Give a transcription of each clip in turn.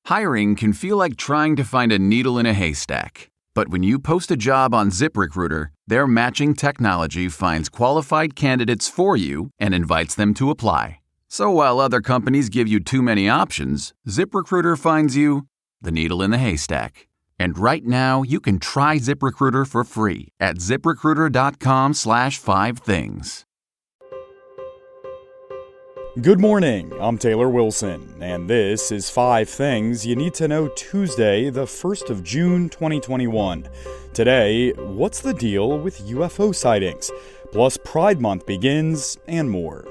Hiring can feel like trying to find a needle in a haystack. But when you post a job on ZipRecruiter, their matching technology finds qualified candidates for you and invites them to apply. So while other companies give you too many options, ZipRecruiter finds you the needle in the haystack. And right now, you can try ZipRecruiter for free at ziprecruiter.com/5things. Good morning, I'm Taylor Wilson, and this is 5 Things You Need to Know Tuesday, the 1st of June, 2021. Today, what's the deal with UFO sightings? Plus, Pride Month begins, and more.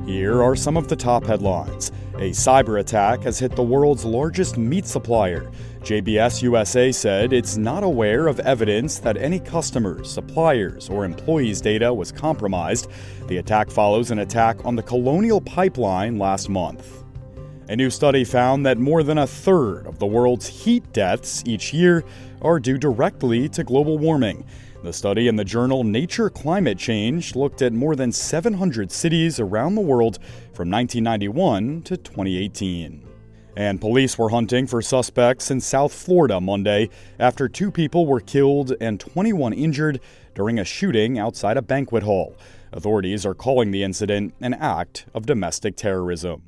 Here are some of the top headlines. A cyber attack has hit the world's largest meat supplier. JBS USA said it's not aware of evidence that any customers, suppliers, or employees' data was compromised. The attack follows an attack on the Colonial Pipeline last month. A new study found that more than a third of the world's heat deaths each year are due directly to global warming. The study in the journal Nature Climate Change looked at more than 700 cities around the world from 1991 to 2018. And police were hunting for suspects in South Florida Monday after 2 people were killed and 21 injured during a shooting outside a banquet hall. Authorities are calling the incident an act of domestic terrorism.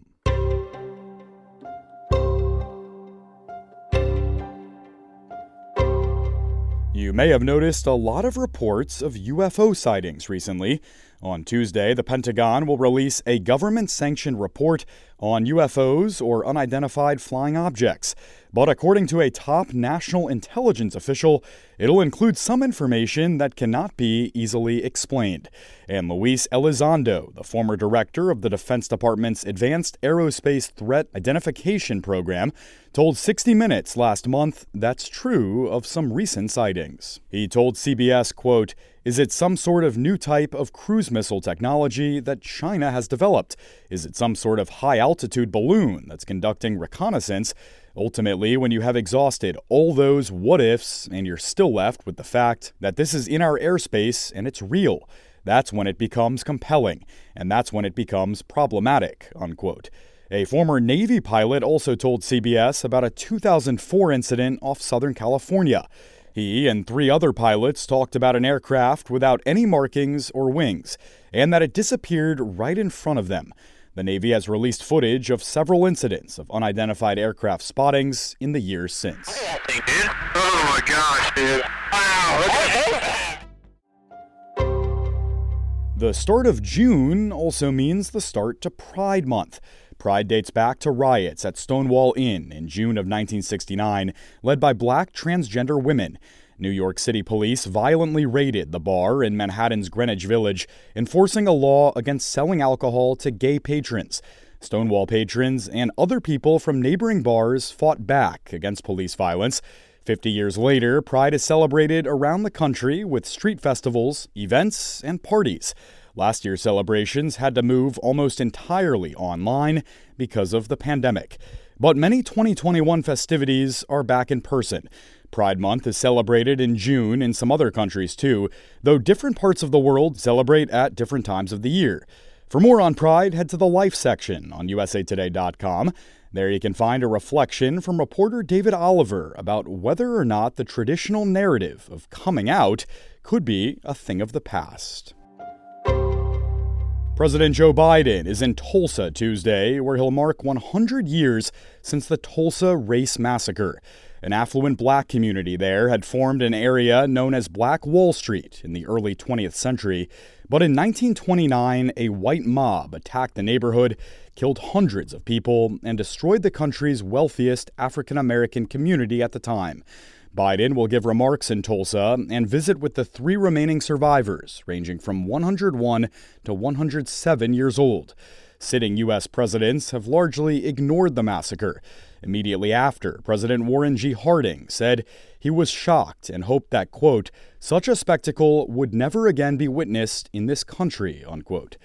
You may have noticed a lot of reports of UFO sightings recently. On Tuesday, the Pentagon will release a government-sanctioned report on UFOs or unidentified flying objects. But according to a top national intelligence official, it'll include some information that cannot be easily explained. And Luis Elizondo, the former director of the Defense Department's Advanced Aerospace Threat Identification Program, told 60 Minutes last month that's true of some recent sightings. He told CBS, quote, "Is it some sort of new type of cruise missile technology that China has developed? Is it some sort of high-altitude balloon that's conducting reconnaissance? Ultimately, when you have exhausted all those what-ifs and you're still left with the fact that this is in our airspace and it's real, that's when it becomes compelling, and that's when it becomes problematic," unquote. A former Navy pilot also told CBS about a 2004 incident off Southern California. He and 3 other pilots talked about an aircraft without any markings or wings, and that it disappeared right in front of them. The Navy has released footage of several incidents of unidentified aircraft spottings in the years since. Oh my gosh, dude. Wow. The start of June also means the start to Pride Month. Pride dates back to riots at Stonewall Inn in June of 1969, led by black transgender women. New York City police violently raided the bar in Manhattan's Greenwich Village, enforcing a law against selling alcohol to gay patrons. Stonewall patrons and other people from neighboring bars fought back against police violence. 50 years later, Pride is celebrated around the country with street festivals, events, and parties. Last year's celebrations had to move almost entirely online because of the pandemic. But many 2021 festivities are back in person. Pride Month is celebrated in June in some other countries too, though different parts of the world celebrate at different times of the year. For more on Pride, head to the Life section on usatoday.com. There you can find a reflection from reporter David Oliver about whether or not the traditional narrative of coming out could be a thing of the past. President Joe Biden is in Tulsa Tuesday, where he'll mark 100 years since the Tulsa Race Massacre. An affluent black community there had formed an area known as Black Wall Street in the early 20th century. But in 1929, a white mob attacked the neighborhood, killed hundreds of people, and destroyed the country's wealthiest African-American community at the time. Biden will give remarks in Tulsa and visit with the 3 remaining survivors, ranging from 101 to 107 years old. Sitting U.S. presidents have largely ignored the massacre. Immediately after, President Warren G. Harding said he was shocked and hoped that, quote, "such a spectacle would never again be witnessed in this country," unquote.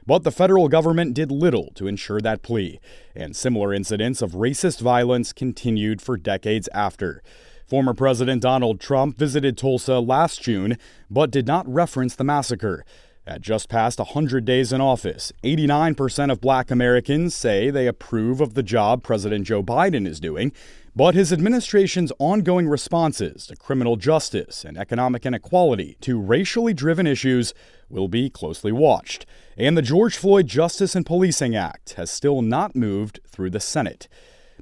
But the federal government did little to ensure that plea, and similar incidents of racist violence continued for decades after. Former President Donald Trump visited Tulsa last June, but did not reference the massacre. At just past 100 days in office, 89% of Black Americans say they approve of the job President Joe Biden is doing, but his administration's ongoing responses to criminal justice and economic inequality to racially driven issues will be closely watched. And the George Floyd Justice and Policing Act has still not moved through the Senate.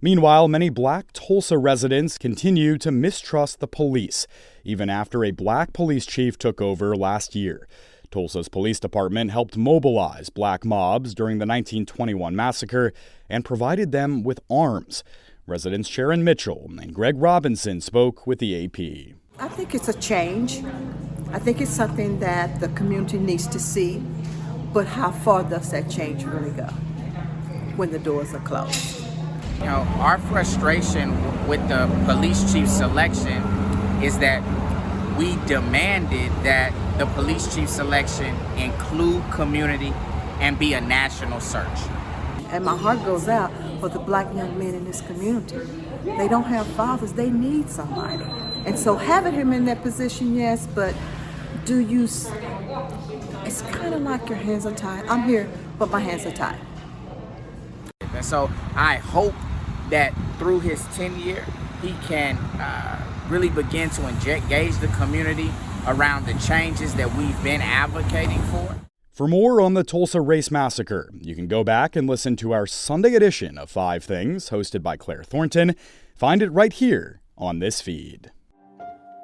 Meanwhile, many Black Tulsa residents continue to mistrust the police, even after a Black police chief took over last year. Tulsa's police department helped mobilize Black mobs during the 1921 massacre and provided them with arms. Residents Sharon Mitchell and Greg Robinson spoke with the AP. I think it's a change. I think it's something that the community needs to see, but how far does that change really go when the doors are closed? You know, our frustration with the police chief selection is that we demanded that the police chief selection include community and be a national search. And my heart goes out for the Black young men in this community. They don't have fathers, they need somebody. And so having him in that position, yes, but it's kind of like your hands are tied. I'm here, but my hands are tied. And so I hope that through his tenure, he can really begin to engage the community around the changes that we've been advocating for. For more on the Tulsa Race Massacre, you can go back and listen to our Sunday edition of 5 Things, hosted by Claire Thornton. Find it right here on this feed.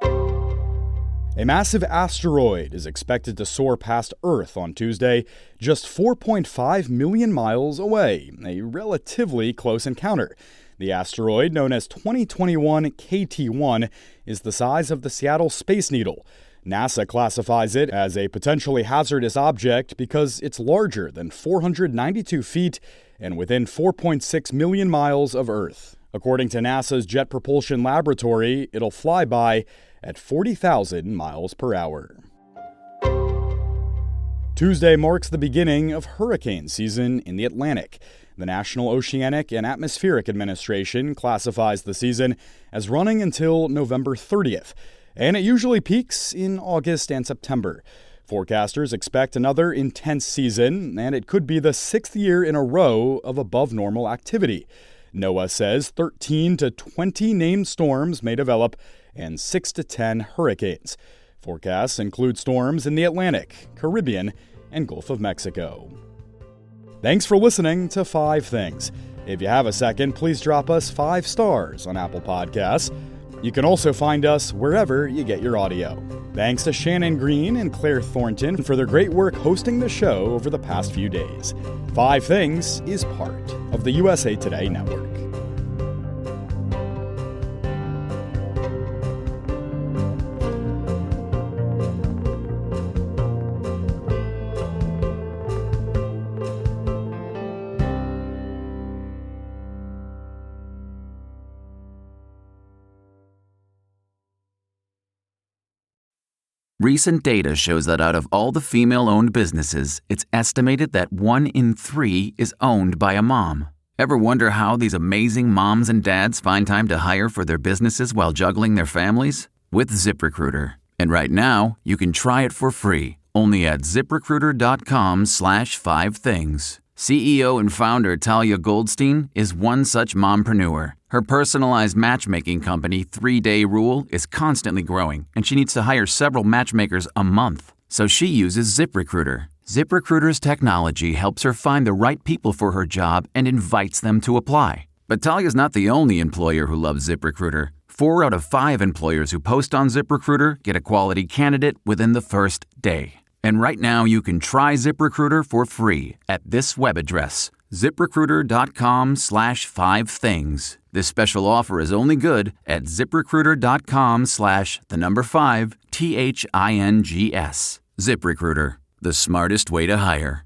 A massive asteroid is expected to soar past Earth on Tuesday, just 4.5 million miles away, a relatively close encounter. The asteroid, known as 2021 KT-1, is the size of the Seattle Space Needle. NASA classifies it as a potentially hazardous object because it's larger than 492 feet and within 4.6 million miles of Earth. According to NASA's Jet Propulsion Laboratory, it'll fly by at 40,000 miles per hour. Tuesday marks the beginning of hurricane season in the Atlantic. The National Oceanic and Atmospheric Administration classifies the season as running until November 30th, and it usually peaks in August and September. Forecasters expect another intense season, and it could be the 6th year in a row of above-normal activity. NOAA says 13 to 20 named storms may develop and 6 to 10 hurricanes. Forecasts include storms in the Atlantic, Caribbean, and Gulf of Mexico. Thanks for listening to 5 Things. If you have a second, please drop us 5 stars on Apple Podcasts. You can also find us wherever you get your audio. Thanks to Shannon Green and Claire Thornton for their great work hosting the show over the past few days. 5 Things is part of the USA Today Network. Recent data shows that out of all the female-owned businesses, it's estimated that 1 in 3 is owned by a mom. Ever wonder how these amazing moms and dads find time to hire for their businesses while juggling their families? With ZipRecruiter. And right now, you can try it for free, only at ZipRecruiter.com/5things. CEO and founder Talia Goldstein is one such mompreneur. Her personalized matchmaking company, 3 Day Rule, is constantly growing, and she needs to hire several matchmakers a month. So she uses ZipRecruiter. ZipRecruiter's technology helps her find the right people for her job and invites them to apply. But Talia's not the only employer who loves ZipRecruiter. 4 out of 5 employers who post on ZipRecruiter get a quality candidate within the first day. And right now, you can try ZipRecruiter for free at this web address, ZipRecruiter.com/5things. This special offer is only good at ZipRecruiter.com/5things. ZipRecruiter, the smartest way to hire.